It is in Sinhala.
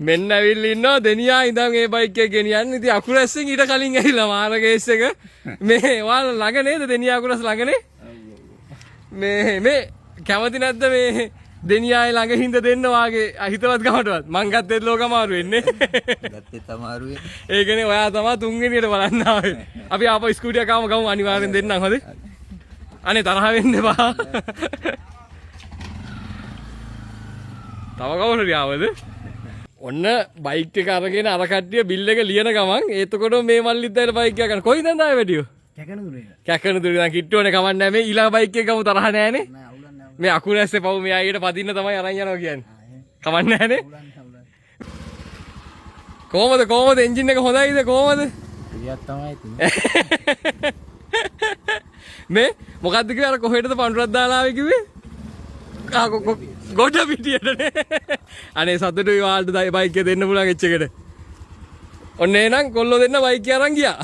මෙන්න ඇවිල්ලා ඉන්නවා දෙනියා ඉඳන් මේ බයික් එක ගෙනියන්න. ඉතින් අකුරැස්සෙන් ඊට කලින් ඇවිල්ලා මාර කේස් එක. මේ ඔයාලා ළඟ නේද දෙනියා අකුරැස්ස ළඟ නේ? මේ කැමති නැද්ද මේ දෙනියායි ළඟ හින්ද දෙන්න වාගේ හිතවත් ගමටවත්? මං ගත්තෙත් ලෝක අමාරු වෙන්නේ. ගත්තෙත් අමාරුයි. ඒකනේ ඔයා තමයි තුන්වෙනියට බලන්න ආවේ. අපි ආපහු ස්කූටි එක ගමු අනිවාර්යෙන් දෙන්නම් හොඳේ. අනේ තරහ වෙන්න එපා. තව කවුරු හරි ආවද? ඔන්න බයික් එක අරගෙන අර කට්ටිය බිල් එක ලියන ගමන් එතකොට මේ මල්ලිත් දැන් බයික් එක ගන්න. කොයිද ආවේ වැඩියෝ? කැකනුදුරේ දැන් කිට්ටෝනේ කවන්නේ නැහැ. මේ ඊළඟ බයික් එක ගමු තරහ නැහනේ. මේ අකුරැස්සේ පව් මෙයා ඊට පදින්න තමයි අරන් යනවා කියන්නේ. කවන්නේ නැහනේ. කොහමද එන්ජින් එක හොඳයිද කොහමද? ඉතියක් තමයි තියෙන්නේ. මේ මොකද්ද කිව්වේ අර කොහෙටද පඳුරක් දාලා ආවේ කිව්වේ? ගොඩ පිටියටනේ. අනේ සතුටුයි වාල්ට බයික් එක දෙන්න පුළුවන් එච් එකට. ඔන්න එහෙනම් කොල්ලෝ දෙන්න බයික් එක අරන් ගියා.